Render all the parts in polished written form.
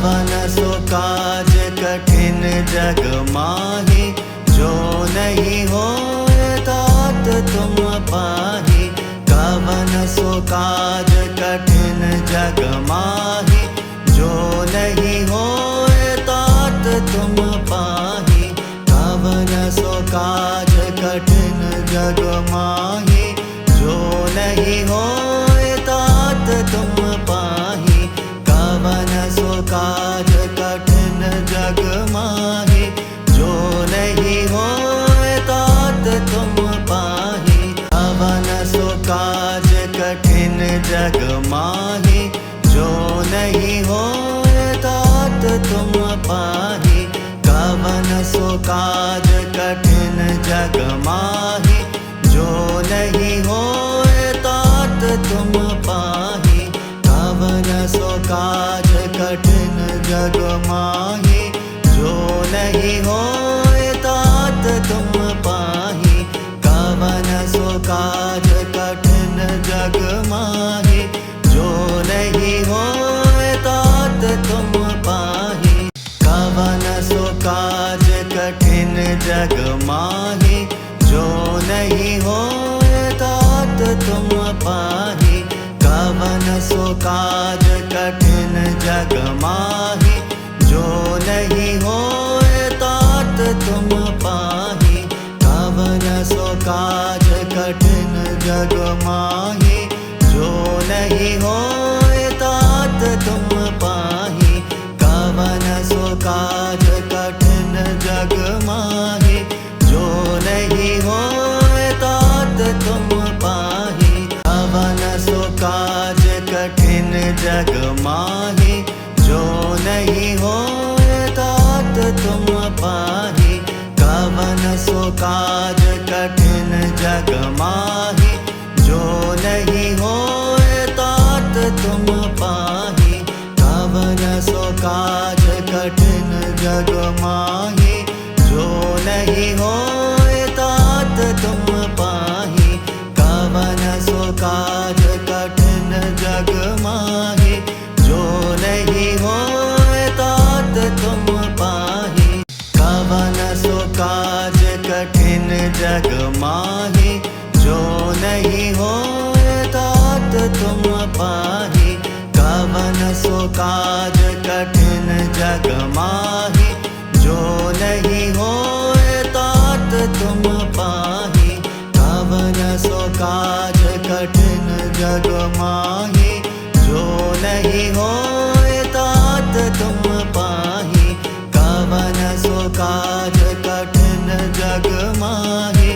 कवन सो काज कठिन जग माही, जो नहीं होए तात तुम पाही। कवन सो काज कठिन जग माही, जो नहीं होए तात तुम पाही। कवन सो काज कठिन जग माही, जो नहीं होए तात तुम पाही। कवन सो काज कठिन जग माही, जो नहीं होए तात तुम पाही। कवन सो काज कठिन जग माही, जो नहीं होए तात तुम पाही। कवन सो काज कठिन जग माही, जो नहीं होए तात तुम पाही। कवन सो काज कठिन जग माही, जो नहीं होए तात तुम पाही। कवन सो काज कठिन जग माही, जो नहीं होए तात तुम पाही। कवन सो काज कठिन जग माही, जो नहीं होए तात तुम पाही। कवन सो काज कठिन जग माही, जो नहीं होए तात तुम पाही। कवन सो काज कठिन जग माही, जो नहीं होए तात तुम पाही। कवन सो काज कठिन जग माही, जो नहीं होए तात तुम पाही। कवन सो काज कठिन जग माही, जो नहीं होए तात तुम पाही। कवन सो काज कठिन जग माही, जो नहीं होए तात तुम पाही। कवन सो काज कठिन जग माही, जो नहीं होए तात तुम पाही। कवन सो काज कठिन जग माही, जो नहीं होए तात तुम पाही। कवन सो काज कठिन जग माही, जो नहीं होए तात तुम पाही। कवन सो काज कठिन जग माही, जो नहीं होए तात तुम पाही। कवन सो काज कठिन जग माही, जो नहीं होए तात तुम पाही। कवन सो काज कठिन जग माही,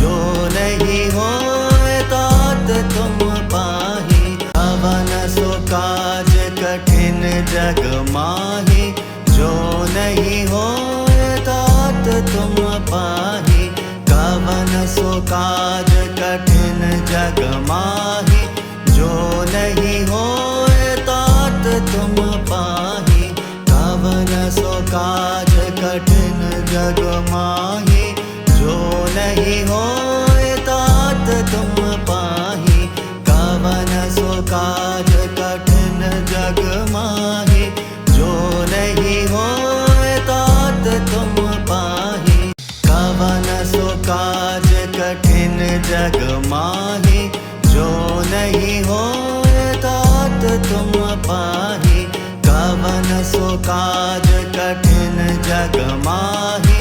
जो नहीं होए तात तुम पाही। कवन सो काज कठिन जग माही, जो नहीं होए तात तुम पाही। कवन सो काज कठिन जग माही, जो नहीं होए तात तुम पाही। कवन सो काज कठिन जग माही, जो नहीं होए तात तुम पाही। कवन सो काज कठिन जग माही, जो नहीं होए तात तुम पाही। कवन सो काज कठिन जग माही, जो नहीं होए तात तुम पाही। कवन सो काज कठिन जग माही,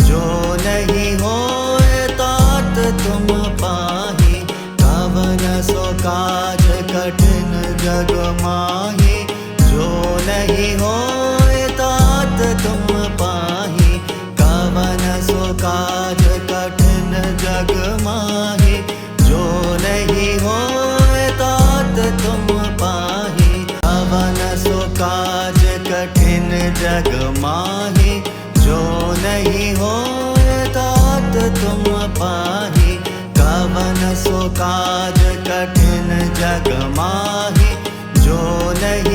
जो नहीं होए तात तुम पाही। कवन सो काज कठिन जग माही, जो नहीं होए तात तुम पाही। कवन सो काज कठिन जग माही, जो नहीं होए तात तुम पाही। कवन सो काज कठिन जग माही, जो नहीं होए तात तुम पाही। कवन सो काज कठिन जग माही, जो नहीं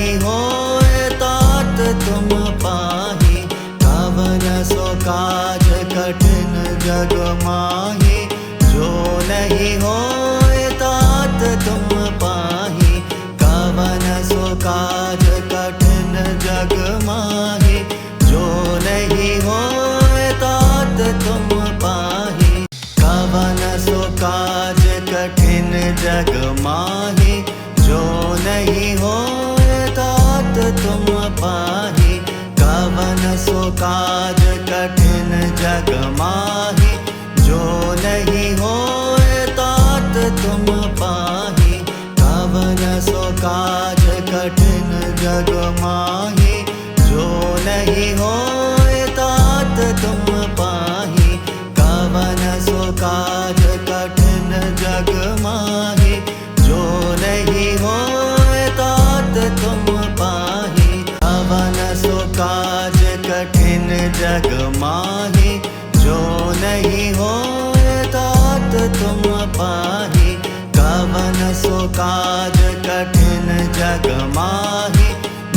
जग माहि, जो नहीं होए तात तुम पाहि। कवन सो काज कठिन जग माहि, जो नहीं होए तात तुम पाहि। कवन सो काज कठिन जग माहि, जो नहीं होए तात तुम पाहि। कवन सो काज कठिन जग माहि,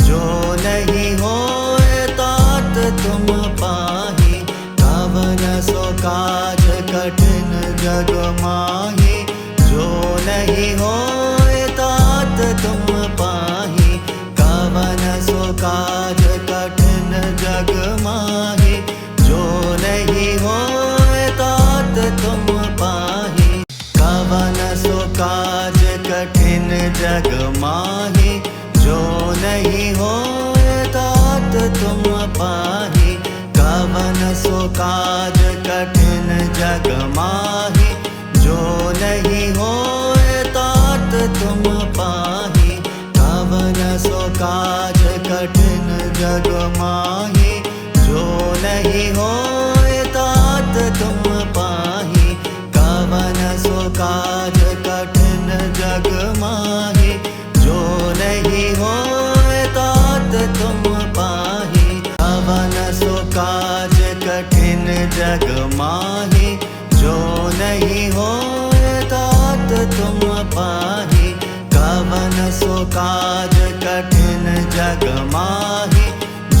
जो नहीं होए तात तुम पाहि। कवन सो काज कठिन जग माहि, जो नहीं होए तात तुम पाहि। कवन सो काज कठिन जग माहि, जो नहीं होए तात तुम पाहि। कवन सो काज कठिन जग माहि, जो नहीं होए तात तुम पाहि। कवन सो काज कठिन जग माहि, जो नहीं होए तात तुम पाहि। कवन सो काज कठिन जग माहि, जो नहीं होए तात तुम पाहि। कवन सो काज कठिन जग माहि, जो नहीं होए तात तुम पाहि। कवन सो काज कठिन जग माहि, जो नहीं होए तात तुम पाहि। कवन सो काज कठिन जग माहि,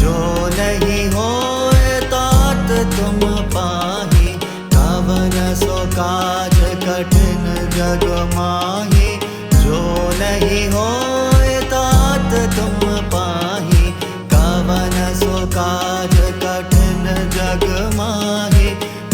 जो नहीं होए तात तुम पाहि। कवन सो काज कठिन जग माहि, जो नहीं होए तात तुम पाहि। कवन सो काज कठिन जग माहि,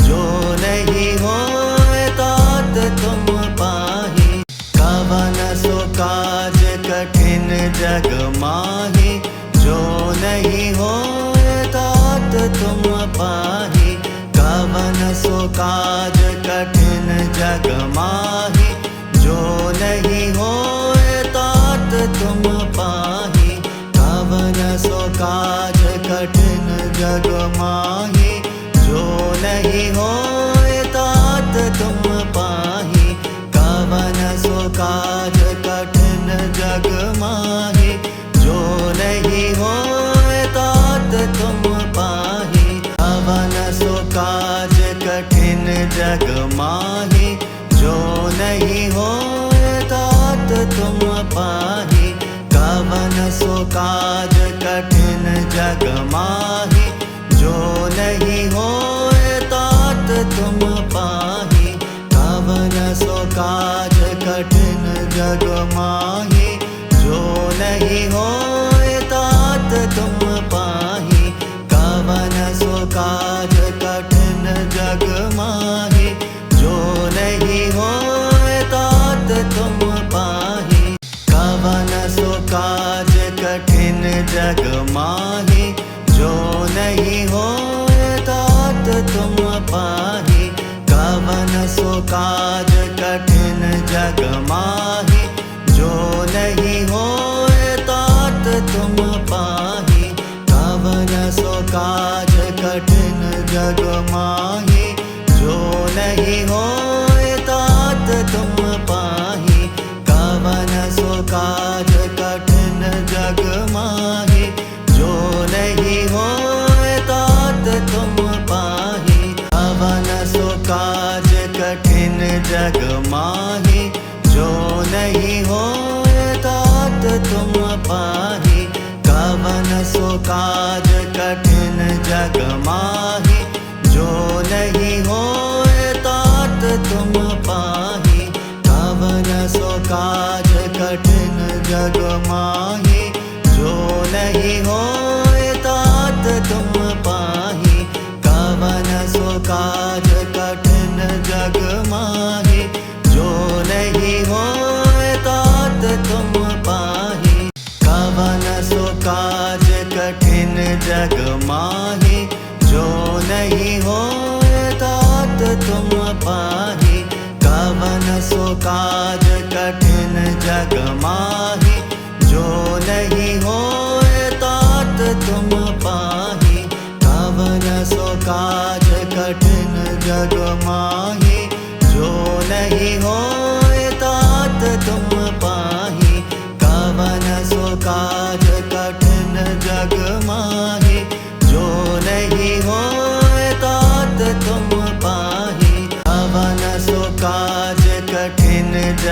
जो नहीं होए तात तुम पाहि। कवन सो काज कठिन जग माहि, जो नहीं होए तात तुम पाहि। कवन सो काज कठिन जग माहि, जो नहीं होए तात तुम पाहि। कवन सो काज कठिन जग माहि, जो नहीं होए तात तुम पाहि। कवन सो काज कठिन जग माहि, जो नहीं होए तात तुम पाहि। कवन सो काज कठिन जग माहि, जो नहीं होए तात तुम पाहि। कवन सो काज कठिन जग माहि, जो नहीं होए तात तुम पाहि। कवन सो काज कठिन जग माहि, जो नहीं होए तात तुम पाहि। कवन सो काज कठिन जग माहि, जो नहीं होए तात तुम पाहि। कवन सो काज कठिन जग माहि, जो नहीं होए तात तुम पाहि। कवन सो काज कठिन जग माहि, जो नहीं होए तात तुम पाहि। कवन सो काज कठिन जग माहि, जो नहीं होए तात तुम पाहि। कवन सो काज कठिन जग माहि, जो नहीं होए तात तुम पाहि। कवन सो काज कठिन जग माहि, जो नहीं होए तात तुम पाहि। कवन सो काज कठिन जग माहि, जो नहीं होए तात तुम पाहि। कवन सो काज कठिन जग माहि, जो नहीं होए तात तुम पाहि। कवन सो काज कठिन जग माहि, जो नहीं होए तात तुम पाहि। कवन सो काज कठिन जग माहि, जो नहीं होए तात तुम पाहि। कवन सो काज कठिन जग माहि, जो नहीं हो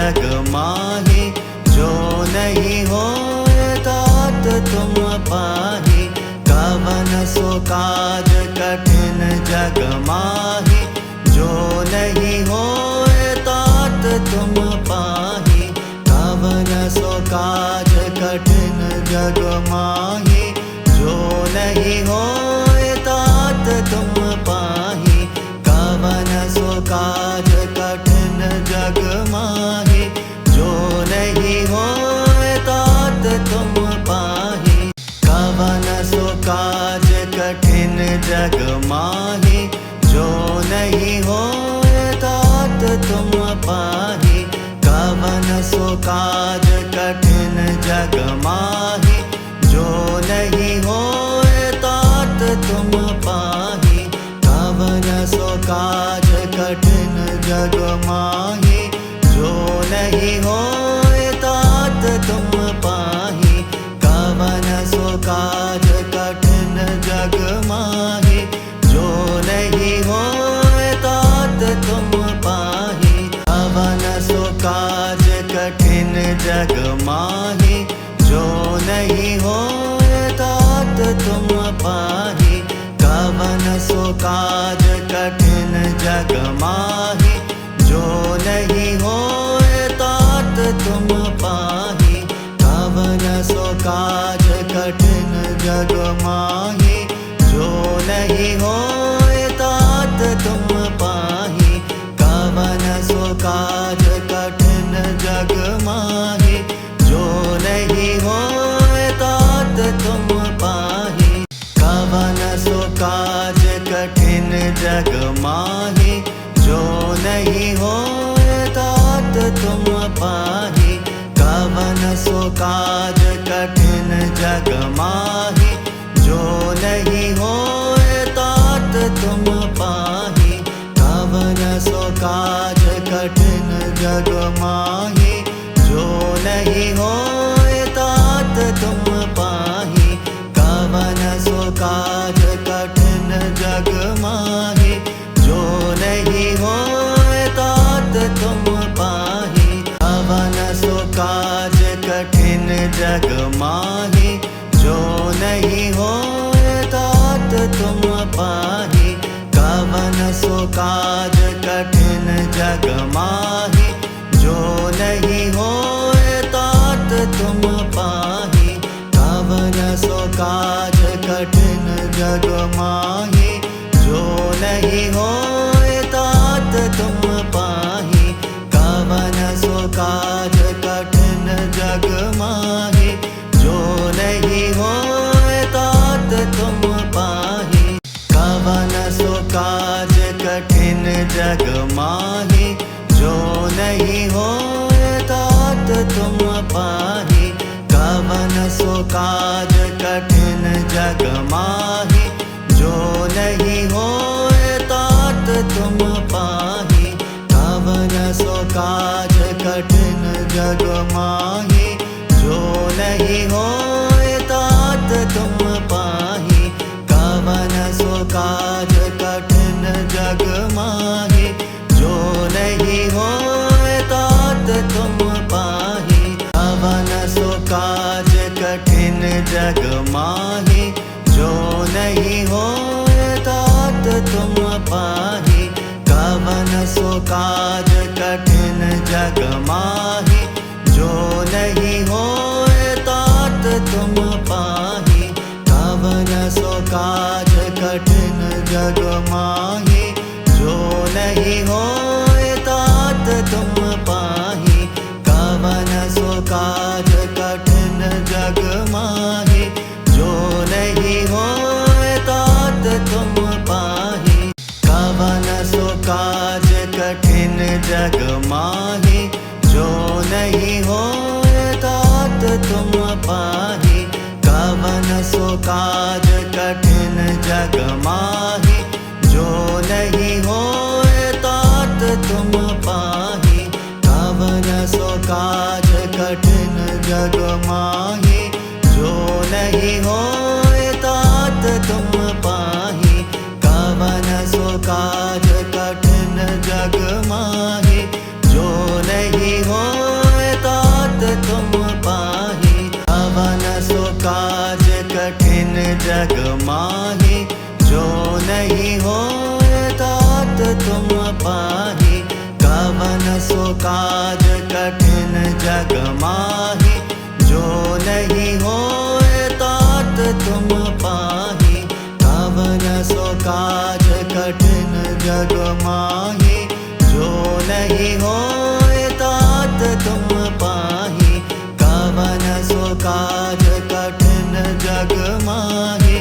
जग माहि जो नहीं होए तात तुम पाहि कवन सो काज कठिन जग माहि जो नहीं होए तात तुम पाहि कवन सो काज कठिन जग माहि जो नहीं होए तात तुम पाहि कवन सो काज कठिन जग माहि जो नहीं होए तात तुम पाहि कवन सो काज कठिन जग माहि जो नहीं होए तात तुम पाहि कवन सो काज कठिन जग माहि जो नहीं होए तात तुम पाहि कवन सो काज कठिन जग माहि जो नहीं होए तात तुम पाहि कवन सो काज कठिन जग माहि जो नहीं होए तात तुम पाहि कवन सो काज कठिन जग माहि जो नहीं होए तात तुम पाहि कवन सो काज कठिन जग माहि जो नहीं होए तात तुम पाहि कवन सो काज कठिन जग माहि जो नहीं होए तात तुम पाहि कवन सो काज कठिन जग माहि जो नहीं होए तात तुम पाहि कवन सो काज कठिन जग माहि जो नहीं होए तात तुम पाहि कवन सो काज कठिन जग माहि जो नहीं होए तात तुम पाहि कवन सो काज कठिन जग माहि जो नहीं होए तात तुम पाहि कवन सो काज कठिन जग माहि जो नहीं होए तात तुम पाहि कवन सो काज कठिन जग माहि जो नहीं होए तात तुम पाहि कवन सो काज कठिन जग माहि जो नहीं होए तात तुम पाहि कवन सो काज कठिन जग माहि जो नहीं होए तात तुम पाहि कवन सो काज कठिन जग माहि जो नहीं होए तात तुम पाहि कवन सो काज कठिन जग माहि जो नहीं होए तात तुम पाहि कवन सो काज कठिन जग माहि जो नहीं होए तात तुम पाहि कवन सो काज कठिन जग माहि जो नहीं होए तात तुम पाहि कवन सो काज कठिन जग माहि जो नहीं होए तात तुम पाहि कवन सो काज कठिन जग माहि जो नहीं होए तात तुम पाहि कवन सो काज कठिन जग माहि जो नहीं होए तात तुम पाहि कवन सो काज कठिन जग माहि जो नहीं होए तात तुम पाहि कवन सो काज कठिन जग माहि जो नहीं होए तात तुम पाहि कवन सो काज कठिन जग माहि जो नहीं होए तात तुम पाहि कवन सो काज कठिन जग माहि जो नहीं होए तात तुम पाहि कवन सो काज कठिन जग माहि जो नहीं होए तात तुम पाहि कवन सो काज कठिन जग माहि जो नहीं होए जग माहि जो नहीं होए तात तुम पाहि कवन सो काज कठिन जग माहि जो नहीं होए तात तुम पाहि कवन सो काज कठिन जग माहि जो नहीं होए तात तुम पाहि कवन सो काज कठिन जग माहि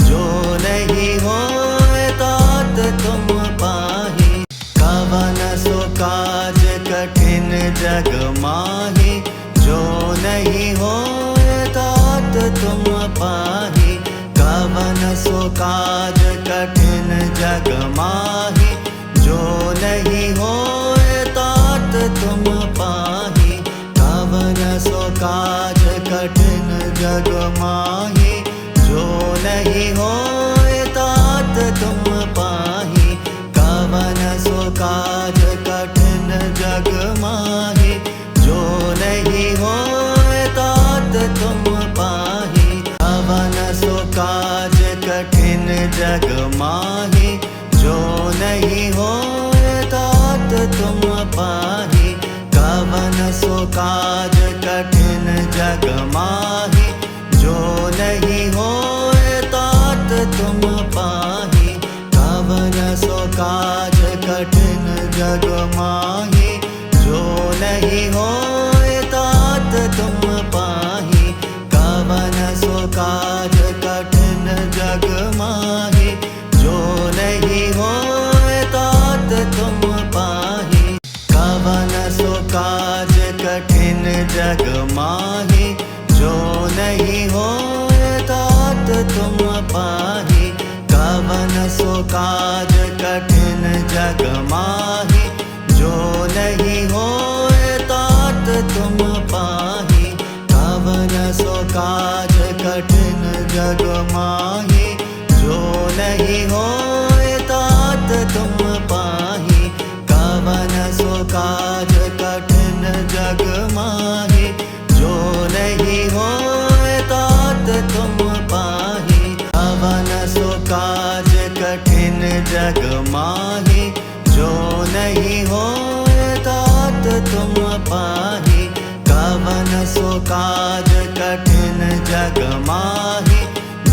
जो नहीं होए तात तुम पाहि कवन सो काज कठिन जग माहि जो नहीं होए तात तुम पाहि कवन सो काज कठिन जग माहि जो नहीं होए तात तुम पाहि कवन सो काज कठिन जग माहि जो नहीं होए तात तुम पाहि कवन सो काज कठिन जग माहि जो नहीं होए तात तुम पाहि कवन सो काज कठिन जग माहि जो नहीं होए तात तुम पाहि कवन सो काज कठिन जग माहि जो नहीं होए तात तुम पाहि कवन सो काज कठिन जग माहि जो नहीं होए तात तुम पाहि कवन सो काज कठिन जग माहि जो नहीं होए तात तुम पाहि कवन सो काज कठिन जग माहि जो नहीं होए तात तुम पाहि कवन सो काज कठिन जग माहि जो नहीं होए तात तुम पाहि कवन सो काज कठिन जग माहि जो नहीं होए तात तुम पाहि कवन सो काज कठिन जग माहि जो नहीं होए तात तुम पाहि कवन सो काज कठिन जग माहि जो नहीं होए तात तुम पाहि कवन सो काज कठिन जग माहि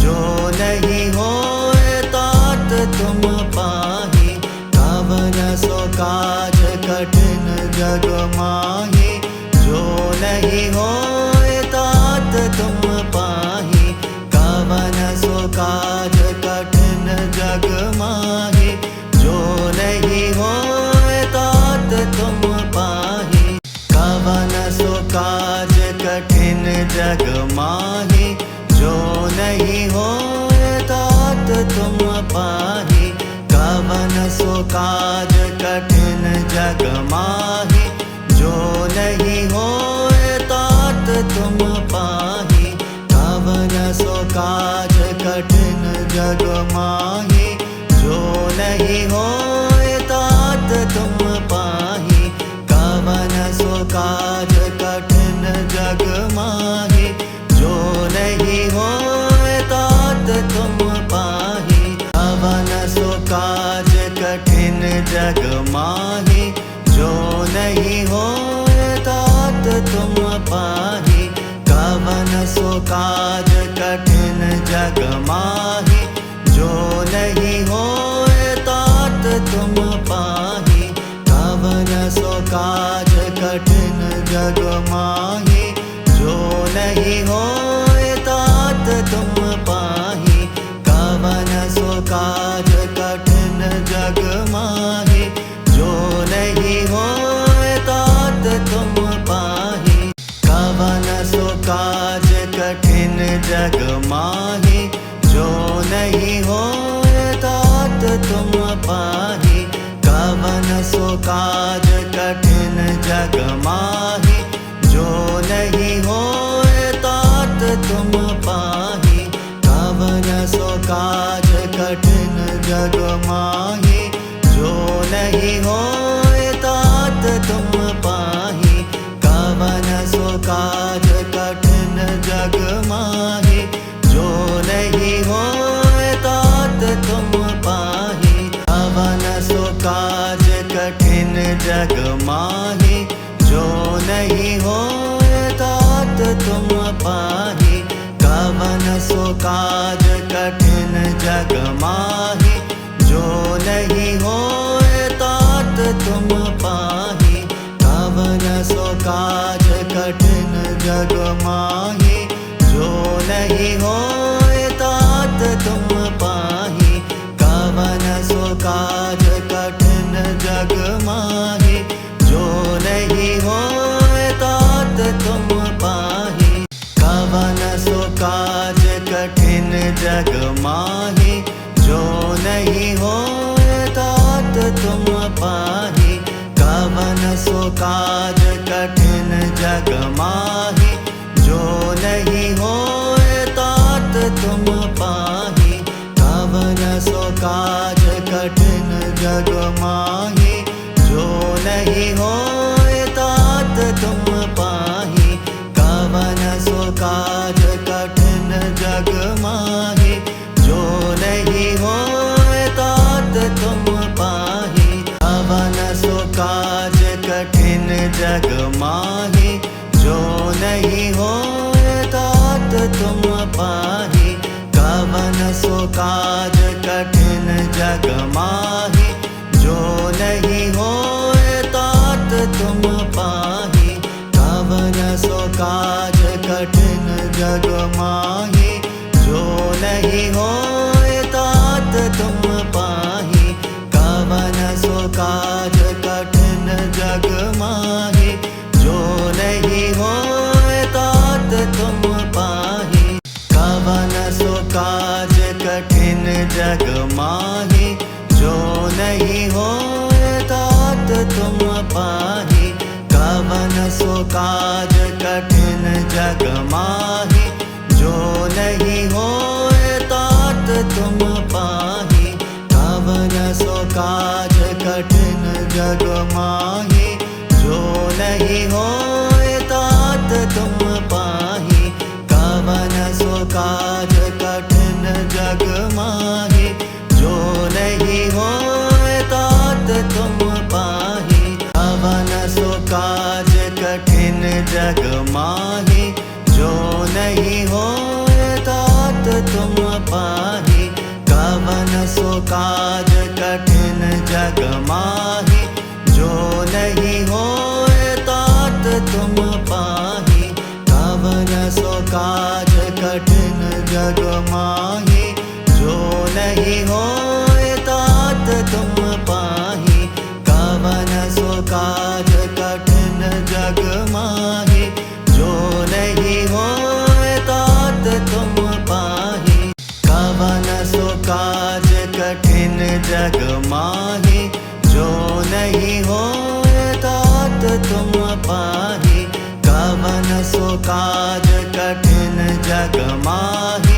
जो नहीं होए तात तुम पाहि कवन सो काज कठिन जग माहि जो नहीं होए तात तुम पाहि कवन सो काज कठिन जग माहि जो नहीं होए तात तुम पाहि कवन सो काज कठिन जग माहि जो नहीं होए तात तुम पाहि कवन सो काज कठिन जग माहि जो नहीं होए तात तुम पाहि कवन सो काज कठिन जग माहि जो नहीं होए तात तुम पाहि कवन सो काज कठिन जग माहि जो नहीं होए तात तुम पाहि कवन सो काज कठिन जग माहि जो नहीं होए तात तुम पाहि कवन सो काज कठिन जग माहि जो नहीं होए तात तुम पाहि कवन सो काज कठिन जग माहि जो नहीं होए तात तुम पाहि कवन सो काज कठिन जग माहि जो नहीं होए तात तुम पाहि कवन सो काज कठिन जग माहि जो नहीं होए तात तुम पाहि कवन सो काज कठिन जग माहि जो नहीं होए तात तुम पाहि कवन सो काज कठिन जग माहि जो नहीं होए तात तुम पाहि कवन सो काज कठिन जग माहि जो नहीं नहीं होए तात तुम पाही। कवन सो काज कठिन जग माही, जो नहीं होए तात तुम पाही। कवन सो काज कठिन जग माही, जो नहीं होए तात तुम पाही। कवन सो काज कठिन जग माही, जो नहीं होए तात तुम पाही। कवन सो काज कठिन जग माही, जो नहीं होए तात तुम पाही। कवन सो काज कठिन जग माही, जो नहीं होए तात तुम पाही। कवन सो काज कठिन जग माही, जो नहीं होए तात तुम पाही। कवन सो काज कठिन जग माही, जो नहीं होए तात तुम पाही। कवन सो काज कठिन जग माही, जो नहीं होए तात तुम पाही। कवन सो काज कठिन जग माही, जो नहीं होए तात तुम पाही। कवन सो काज कठिन जग माही, जो नहीं होए तात तुम पाही। कवन सो काज कठिन जग माही, जो नहीं होए तात तुम पाही। कवन सो काज कठिन जग माही, जो नहीं होए तात तुम पाही। कवन सो काज कठिन जग माही, जो नहीं होए तात तुम पाही। कवन सो काज कठिन जग माही, जो नहीं होए तात तुम पाही। कवन सो काज कठिन जग माही, जो नहीं होए तात तुम पाही। कवन सो काज कठिन जग माही, जो नहीं होए तात तुम पाही। कवन सो काज कठिन जग माही, जो नहीं होए तात तुम पाही। कवन सो काज कठिन जग माही, जो नहीं होए तात तुम पाही। कवन सो काज कठिन जग माही, जो नहीं होए तात तुम पाही। कवन सो काज कठिन जग माही, जो नहीं होए तात तुम पाही। कवन सो काज कठिन जग माही, जो नहीं होए तात तुम पाही। कवन सो काज कठिन जग माही,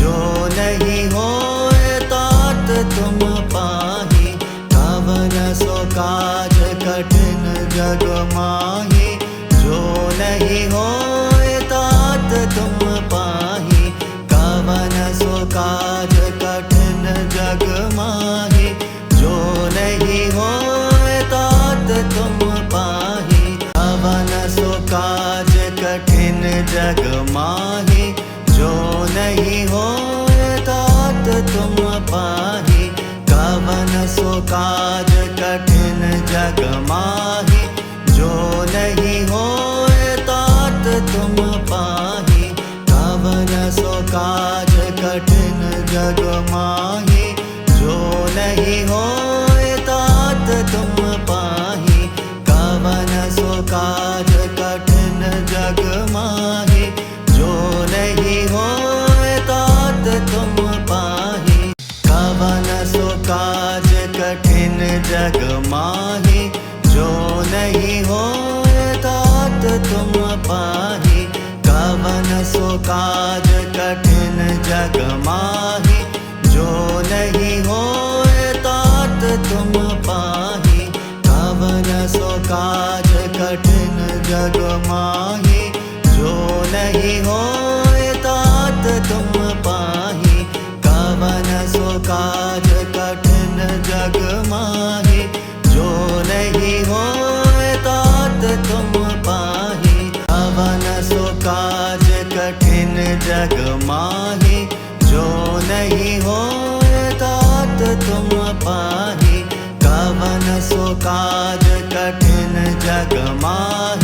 जो नहीं होए तात तुम पाही। कवन सो काज कठिन जग माही, जो नहीं होए तात तुम पाही। कवन सो काज कठिन जग माही, जो नहीं होए तात तुम पाही। कवन सो काज कठिन जग माही, जो नहीं होए तात तुम पाही। कवन सो काज कठिन जग माही, जो नहीं होए तात तुम पाही। कवन सो काज कठिन जग माही, जो नहीं होए तात तुम पाही। कवन सो काज कठिन जग माही, जो नहीं होए तात तुम पाही। कवन सो काज कठिन जग माही, जो नहीं होए तात तुम पाही। कवन सो काज कठिन जग माही, जो नहीं होए तात तुम पाही। कवन सो काज कठिन जग माही, जो नहीं होए तात तुम पाही। काज कठिन जग माहि, जो नहीं होए तात तुम पाहि। कवन सो काज कठिन जग माहि,